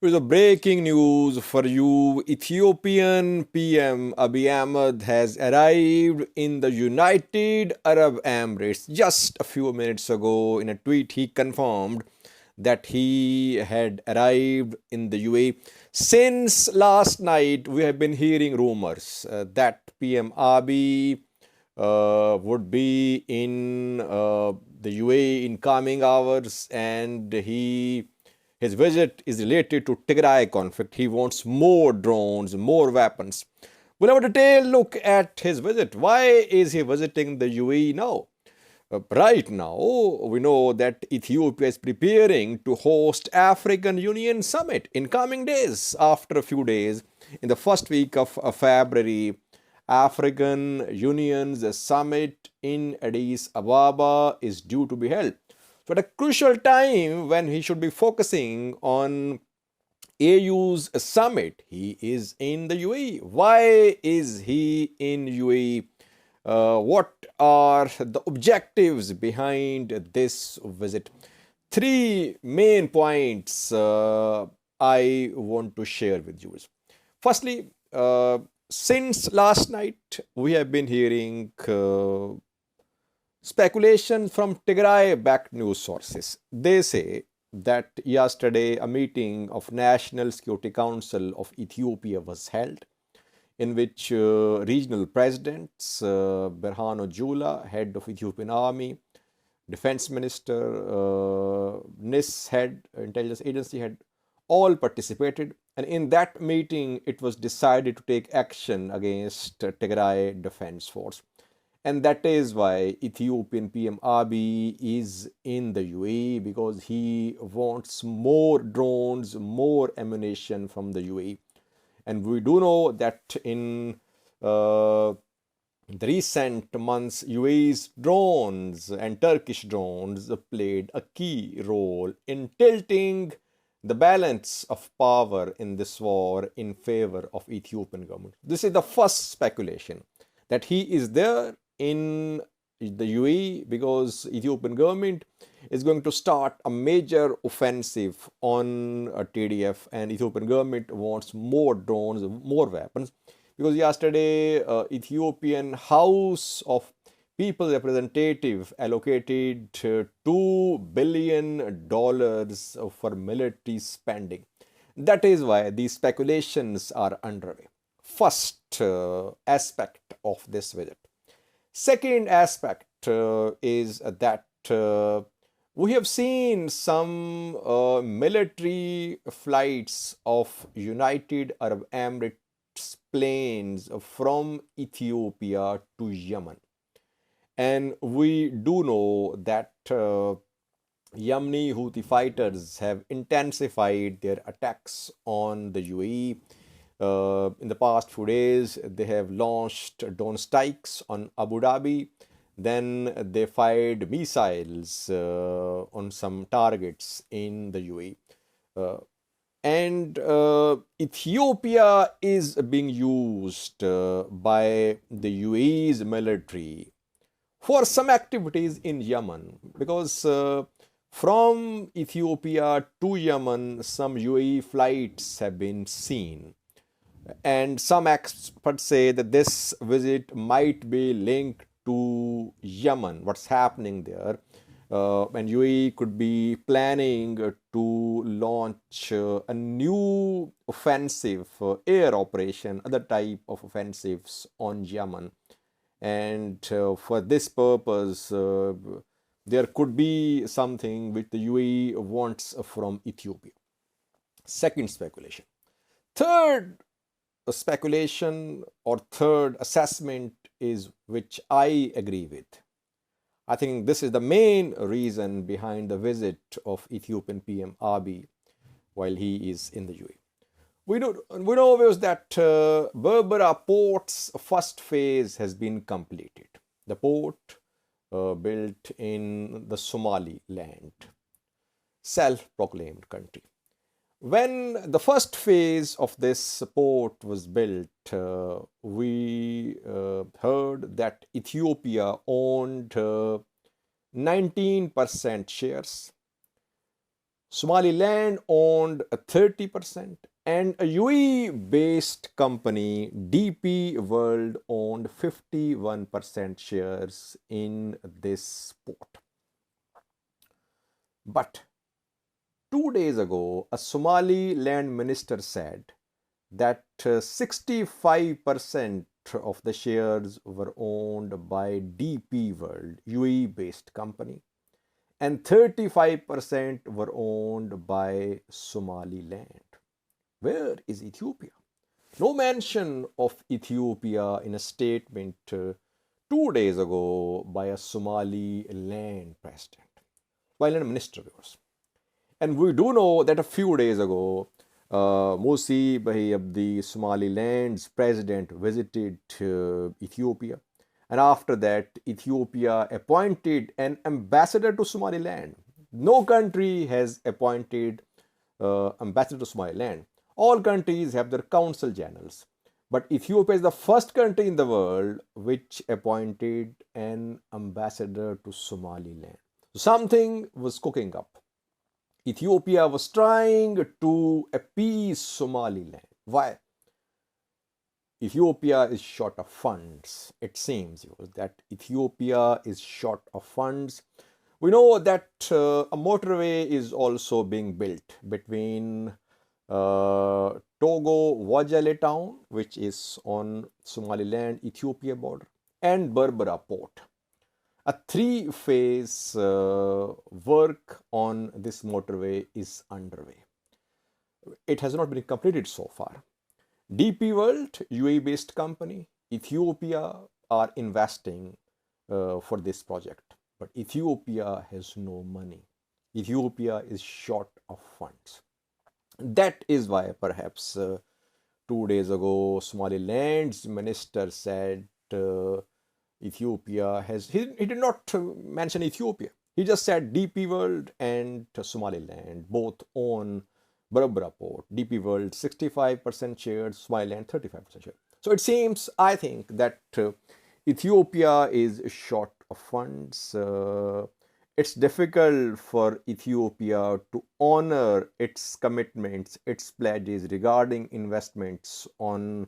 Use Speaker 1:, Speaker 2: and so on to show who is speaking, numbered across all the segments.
Speaker 1: With the breaking news for you, Ethiopian PM Abiy Ahmad has arrived in the United Arab Emirates just a few minutes ago. In a tweet, he confirmed that he had arrived in the UAE. Since last night, we have been hearing rumors that PM Abiy would be in the UAE in coming hours, and his visit is related to Tigray conflict. He wants more drones, more weapons. We'll have a detailed look at his visit. Why is he visiting the UAE now? Right now, we know that Ethiopia is preparing to host African Union Summit in coming days. After a few days, in the first week of February, African Union's summit in Addis Ababa is due to be held. So at a crucial time when he should be focusing on AU's summit, he is in the UAE. Why is he in UAE? What are the objectives behind this visit? Three main points I want to share with you. Firstly, since last night, we have been hearing speculation from Tigray-backed news sources. They say that yesterday a meeting of National Security Council of Ethiopia was held, in which regional presidents, Berhanu Jula, head of Ethiopian Army, Defense Minister, NIS head, Intelligence Agency head, all participated. And in that meeting, it was decided to take action against Tigray Defense Force. And that is why Ethiopian PM Abiy is in the UAE, because he wants more drones, more ammunition from the UAE. And we do know that in the recent months, UAE's drones and Turkish drones played a key role in tilting the balance of power in this war in favor of Ethiopian government. This is the first speculation, that he is there in the UAE because Ethiopian government is going to start a major offensive on TDF, and Ethiopian government wants more drones, more weapons, because yesterday Ethiopian House of People Representative allocated $2 billion for military spending. That is why these speculations are underway. First aspect of this visit. Second aspect is that we have seen some military flights of United Arab Emirates planes from Ethiopia to Yemen. And we do know that Yemeni Houthi have intensified their attacks on the UAE. In the past few days, they have launched drone strikes on Abu Dhabi. Then they fired missiles on some targets in the UAE. And Ethiopia is being used by the UAE's military for some activities in Yemen, because from Ethiopia to Yemen, some UAE flights have been seen. And some experts say that this visit might be linked to Yemen, what's happening there. And UAE could be planning to launch a new offensive, air operation, other type of offensives on Yemen. And for this purpose, there could be something which the UAE wants from Ethiopia. Second speculation. Third speculation or third assessment is which I agree with. I think this is the main reason behind the visit of Ethiopian PM Abiy while he is in the UAE. We know that Berbera port's first phase has been completed. The port built in the Somaliland, self-proclaimed country. When the first phase of this port was built, we heard that Ethiopia owned 19% shares. Somaliland owned 30%, and a UAE-based company, DP World, owned 51% shares in this port. But 2 days ago, a Somaliland minister said that 65% of the shares were owned by DP World, UAE-based company, and 35% were owned by Somaliland. Where is Ethiopia? No mention of Ethiopia in a statement 2 days ago by a Somaliland president, Somaliland minister, viewers. And we do know that a few days ago, Musi Bahi Abdi, Somaliland's president, visited Ethiopia. And after that, Ethiopia appointed an ambassador to Somaliland. No country has appointed ambassador to Somaliland. All countries have their council generals. But Ethiopia is the first country in the world which appointed an ambassador to Somaliland. Something was cooking up. Ethiopia was trying to appease Somaliland. Why? Ethiopia is short of funds. It seems that Ethiopia is short of funds. We know that a motorway is also being built between Togo Wajale town, which is on Somaliland Ethiopia border, and Berbera port. A three-phase work on this motorway is underway. It has not been completed so far. DP World, UAE-based company, Ethiopia are investing for this project. But Ethiopia has no money. Ethiopia is short of funds. That is why perhaps 2 days ago, Somaliland's minister said Ethiopia has, he did not mention Ethiopia. He just said DP World and Somaliland both own Berbera port. DP World 65% shares, Somaliland 35% shares. So it seems, I think, that Ethiopia is short of funds. It's difficult for Ethiopia to honor its commitments, its pledges regarding investments on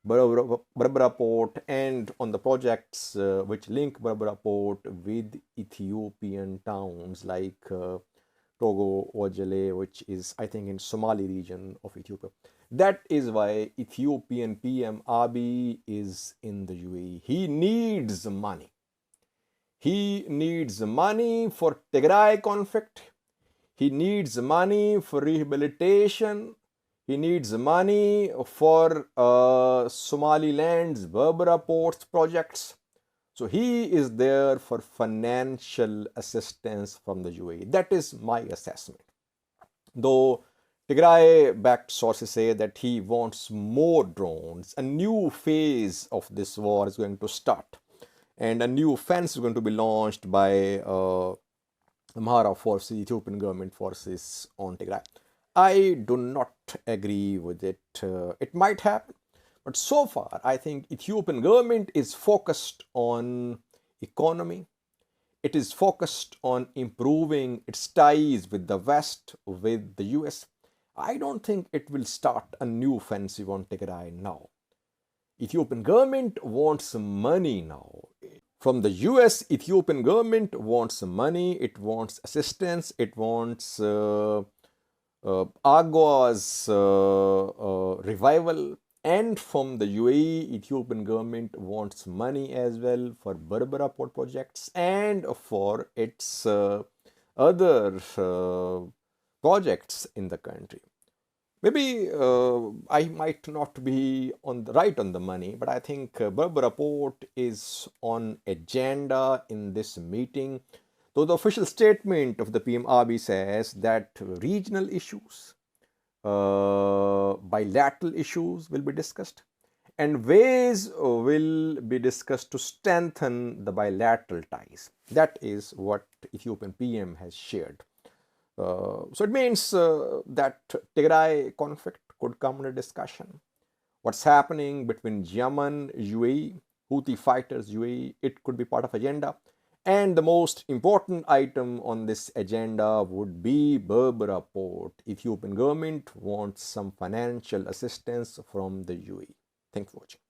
Speaker 1: Berbera port and on the projects which link Berbera port with Ethiopian towns like Togo, Ojale, which is, I think, in Somali region of Ethiopia. That is why Ethiopian PM Abiy is in the UAE. He needs money. He needs money for Tigray conflict. He needs money for rehabilitation. He needs money for Somaliland's Berbera ports projects. So he is there for financial assistance from the UAE. That is my assessment. Though Tigray-backed sources say that he wants more drones, a new phase of this war is going to start. And a new offense is going to be launched by Amhara forces, Ethiopian government forces on Tigray. I do not agree with it. It might happen. But so far, I think Ethiopian government is focused on economy. It is focused on improving its ties with the West, with the US. I don't think it will start a new offensive on Tigray now. Ethiopian government wants money now. From the US, Ethiopian government wants money, it wants assistance, it wants AGOA's revival. And from the UAE, Ethiopian government wants money as well for Berbera port projects and for its other projects in the country. Maybe I might not be right on the money, but I think Berbera port is on agenda in this meeting. Though the official statement of the PM Abiy says that regional issues, bilateral issues will be discussed, and ways will be discussed to strengthen the bilateral ties. That is what Ethiopian PM has shared. So it means that Tigray conflict could come under discussion. What's happening between Yemen, UAE, Houthi fighters, UAE, it could be part of agenda. And the most important item on this agenda would be Berbera port. Ethiopian government wants some financial assistance from the UAE. Thanks for watching.